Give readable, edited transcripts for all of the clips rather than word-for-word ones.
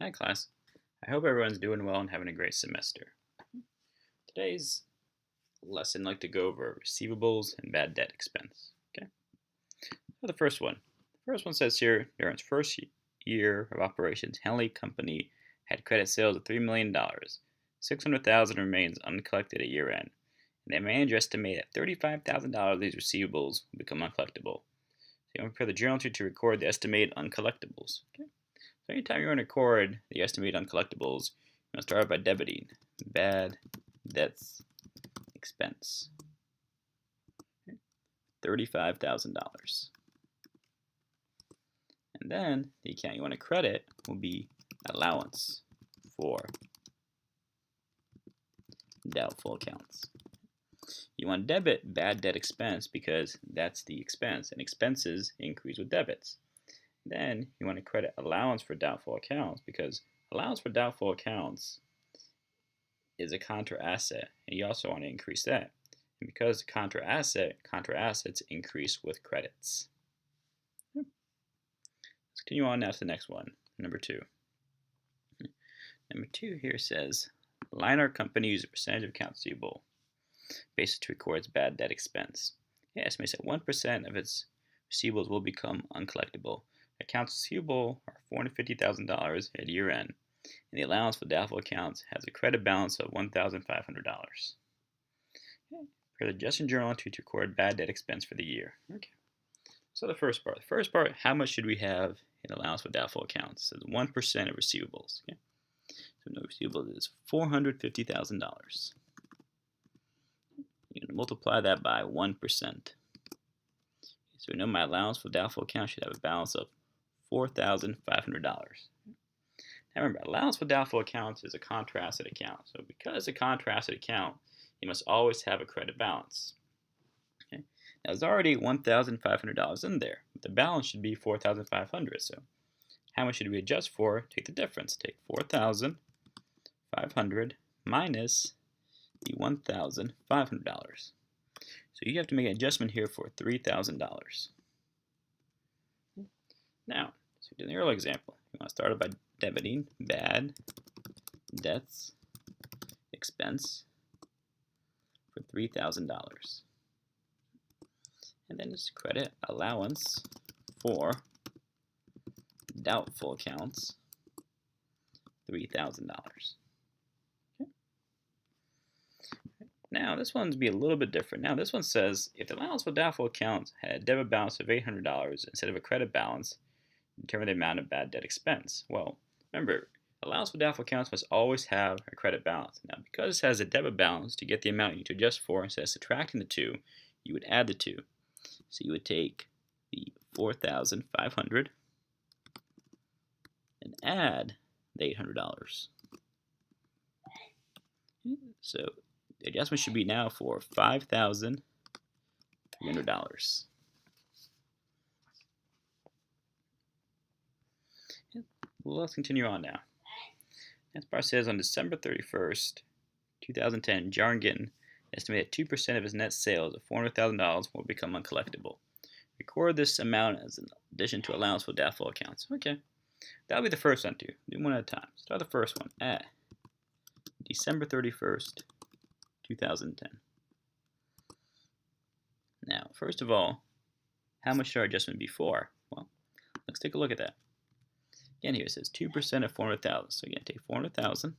Hi, class. I hope everyone's doing well and having a great semester. Today's lesson, I'd like to go over receivables and bad debt expense. Okay, so the first one. The first one says here, during its first year of operations, Henley Company had credit sales of $3 million. 600,000 remains uncollected at year end. And the manager estimated that $35,000 of these receivables will become uncollectible. So you want to prepare the journal entry to record the estimated uncollectibles. Okay. So anytime you want to record the estimated uncollectibles, you want to start by debiting bad debts expense, $35,000. And then the account you want to credit will be allowance for doubtful accounts. You want to debit bad debt expense because that's the expense, and expenses increase with debits. Then you want to credit allowance for doubtful accounts because allowance for doubtful accounts is a contra asset, and you also want to increase that. And because contra assets increase with credits. Let's continue on now to the next one, number 2. Number 2 here says, Liner Company uses a percentage of accounts receivable basis to record its bad debt expense. It estimates that 1% of its receivables will become uncollectible. Accounts receivable are $450,000 at year end, and the allowance for doubtful accounts has a credit balance of $1,500. For the adjusting journal entry to record bad debt expense for the year. Okay. So the first part, how much should we have in allowance for doubtful accounts? It says 1% of receivables. Okay. So no receivables is $450,000. You're going to multiply that by 1%. So we know my allowance for doubtful accounts should have a balance of $4,500. Now remember, allowance for doubtful accounts is a contra asset account. So because it's a contra asset account, you must always have a credit balance. Okay. Now there's already $1,500 in there, but the balance should be $4,500. So how much should we adjust for? Take the difference. Take $4,500 minus the $1,500. So you have to make an adjustment here for $3,000. Now, so we did the earlier example. You want to start by debiting bad debts expense for $3,000. And then just credit allowance for doubtful accounts, $3,000. Okay. Now this one's be a little bit different. Now this one says if the allowance for doubtful accounts had a debit balance of $800 instead of a credit balance, determine the amount of bad debt expense. Well, remember, allowance for doubtful accounts must always have a credit balance. Now, because it has a debit balance, to get the amount you need to adjust for, instead of subtracting the two, you would add the two. So you would take the $4,500 and add the $800. So the adjustment should be now for $5,300. Well, let's continue on now. Next part says on December 31st, 2010, Jargon estimated 2% of his net sales of $400,000 will become uncollectible. Record this amount as an addition to allowance for doubtful accounts. Okay, that'll be the first one too. Do one at a time. Start the first one at December 31st, 2010. Now, first of all, how much should our adjustment be for? Well, let's take a look at that. Again, here it says 2% of 400,000. So again, take 400,000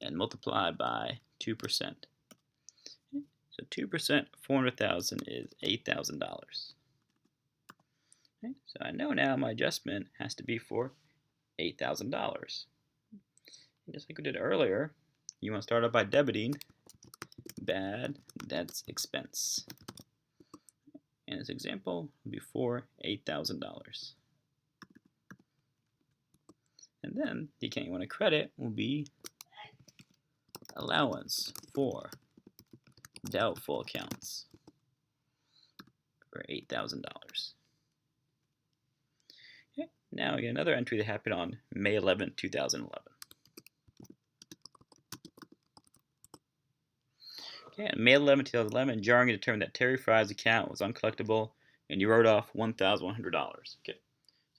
and multiply by 2%. So 2% of 400,000 is $8,000. Okay, so I know now my adjustment has to be for $8,000. Just like we did earlier, you want to start out by debiting bad debts expense. In this example, before $8,000. And then the account you want to credit will be allowance for doubtful accounts for $8,000. Okay, now we get another entry that happened on May 11, 2011. Okay, on May 11, 2011, Jargon determined that Terry Fry's account was uncollectible, and you wrote off $1,100. Okay,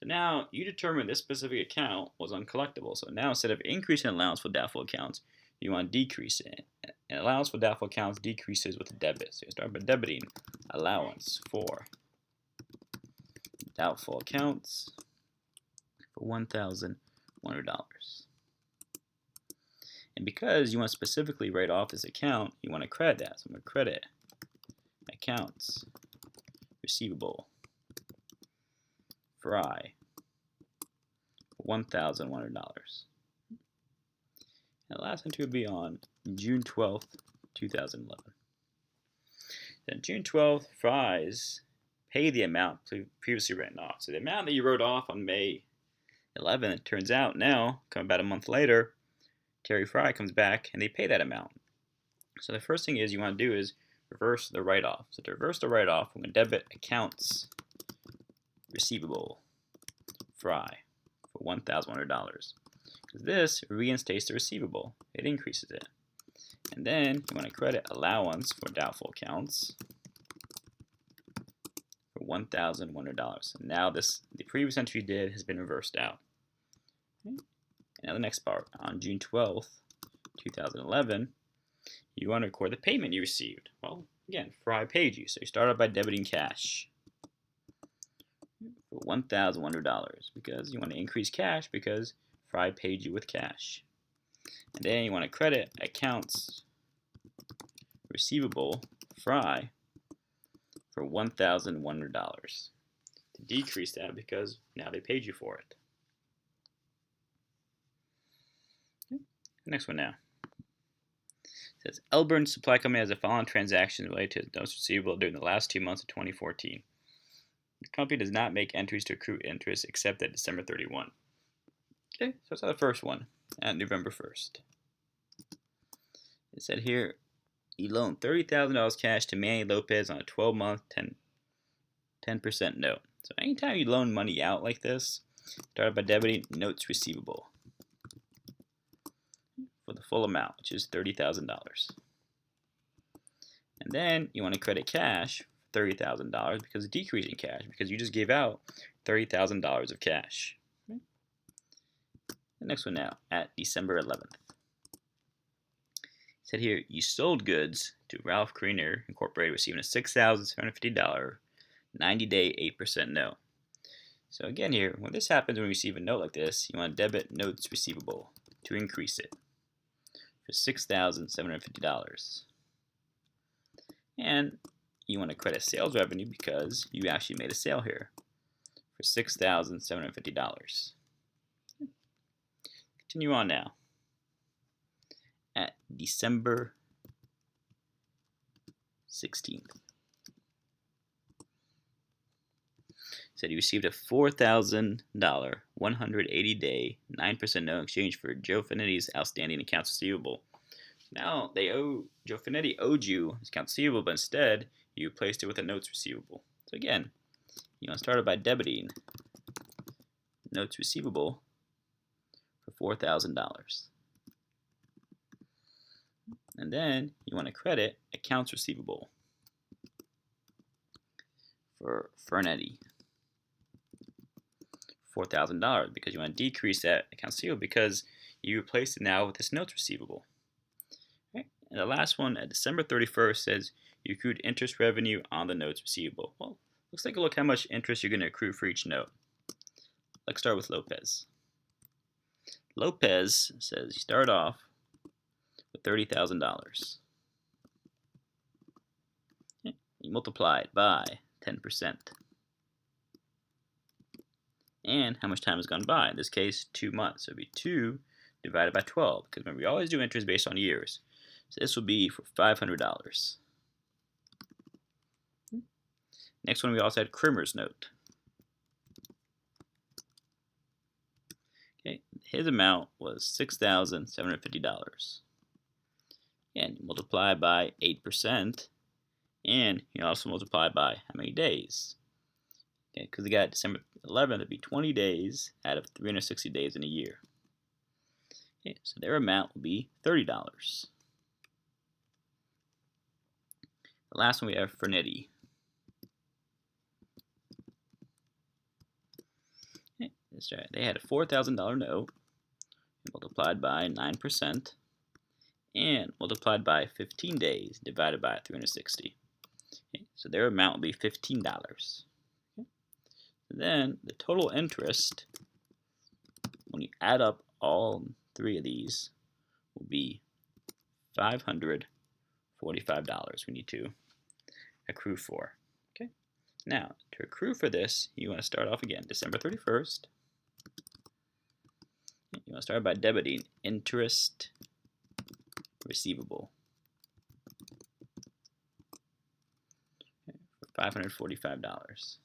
So now you determine this specific account was uncollectible. So now instead of increasing allowance for doubtful accounts, you want to decrease it. And allowance for doubtful accounts decreases with a debit. So you start by debiting allowance for doubtful accounts for $1,100. And because you want to specifically write off this account, you want to credit that. So I'm going to credit accounts receivable Fry for $1,100. And the last entry will be on June 12th, 2011. Then June 12th, Fry's pay the amount previously written off. So the amount that you wrote off on May 11th, it turns out now, about a month later, Terry Fry comes back and they pay that amount. So the first thing is you want to do is reverse the write-off. So to reverse the write-off, I'm going to debit accounts receivable Fry for $1,100. Because this reinstates the receivable. It increases it. And then you want to credit allowance for doubtful accounts for $1,100. And now the previous entry you did has been reversed out. Okay. Now the next part, on June 12th, 2011, you want to record the payment you received. Well, again, Fry paid you, so you start out by debiting cash for $1,100 because you want to increase cash because Fry paid you with cash. And then you want to credit accounts receivable Fry for $1,100 to decrease that because now they paid you for it. Next one now. It says Elburn Supply Company has the following transactions related to its notes receivable during the last 2 months of 2014. The company does not make entries to accrue interest except at December 31. Okay, so it's the first one at November 1st. It said here, he loaned $30,000 cash to Manny Lopez on a 12-month, 10% note. So anytime you loan money out like this, start by debiting notes receivable for the full amount, which is $30,000. And then you want to credit cash for $30,000 because it's decreasing cash because you just gave out $30,000 of cash. Okay. The next one now, at December 11th. It said here, you sold goods to Ralph Kriener Incorporated receiving a $6,750 90-day 8% note. So again here, when this happens when you receive a note like this, you want to debit notes receivable to increase it for $6,750. And you want to credit sales revenue because you actually made a sale here for $6,750. Continue on now. At December 16th. Said you received a $4,000 180-day 9% note in exchange for Joe Finetti's outstanding accounts receivable. Now Joe Finetti owed you his accounts receivable, but instead you replaced it with a notes receivable. So again, you want to start by debiting notes receivable for $4,000. And then you want to credit accounts receivable for Finetti. $4,000 because you want to decrease that accounts receivable because you replaced it now with this notes receivable. Okay. And the last one at December 31st says you accrued interest revenue on the notes receivable. Well, let's take a look how much interest you're going to accrue for each note. Let's start with Lopez. Lopez says you start off with $30,000. Okay. You multiply it by 10%. And how much time has gone by? In this case, 2 months. So it would be 2 divided by 12. Because remember, we always do interest based on years. So this will be for $500. Next one, we also had Krimmer's note. Okay, his amount was $6,750. And multiply by 8%. And you also multiply by how many days? Okay, because we got December 11th, it'd be 20 days out of 360 days in a year. Okay, so their amount will be $30. The last one we have Finetti. They had a $4,000 note multiplied by 9% and multiplied by 15 days divided by 360. Okay, so their amount will be $15. Okay. Then the total interest, when you add up all three of these, will be $545 we need to accrue for. Okay. Now, to accrue for this, you want to start off again December 31st. You want to start by debiting interest receivable for $545.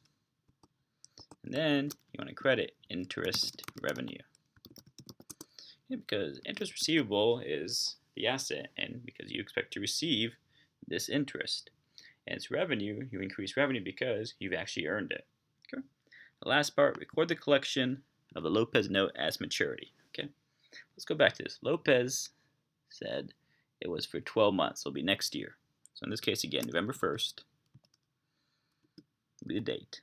And then you want to credit interest revenue. Okay, because interest receivable is the asset, and because you expect to receive this interest. And it's revenue, you increase revenue because you've actually earned it. Okay. The last part, record the collection of the Lopez note as maturity. Okay. Let's go back to this. Lopez said it was for 12 months. It'll be next year. So in this case, again, November 1st will be the date.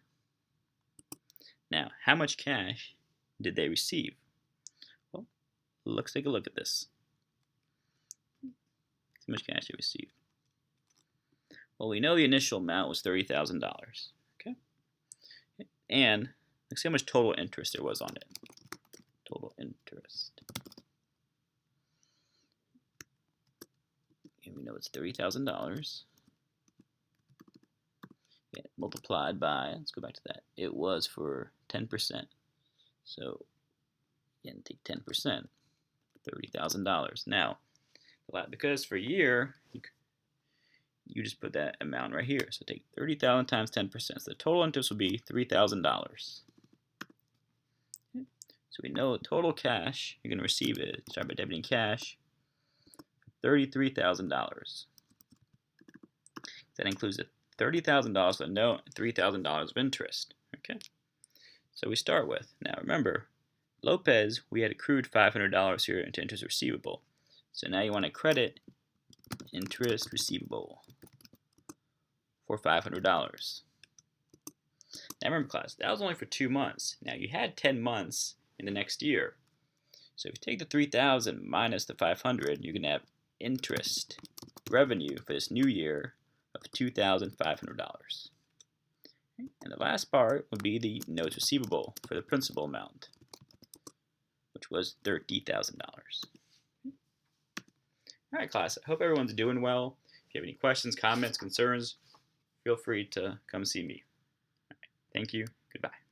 Now, how much cash did they receive? Well, let's take a look at this. How much cash they received? Well, we know the initial amount was $30,000. Okay, and let's see how much total interest there was on it. Total interest. And we know it's $30,000. Multiplied by, let's go back to that. It was for 10%. So, again, take 10%, $30,000. Now, because for a year, you just put that amount right here. So take 30,000 times 10%. So the total interest will be $3,000. So we know total cash you're going to receive it. Start by debiting cash, $33,000. That includes the $30,000 for the note and $3,000 of interest. Okay. So we start with, now remember, Lopez, we had accrued $500 here into interest receivable. So now you want to credit interest receivable for $500. Now remember, class, that was only for 2 months. Now you had 10 months in the next year. So if you take the 3,000 minus the 500, you're going to have interest revenue for this new year of $2,500. And the last part would be the notes receivable for the principal amount, which was $30,000. All right, class, I hope everyone's doing well. If you have any questions, comments, concerns, feel free to come see me. All right, thank you. Goodbye.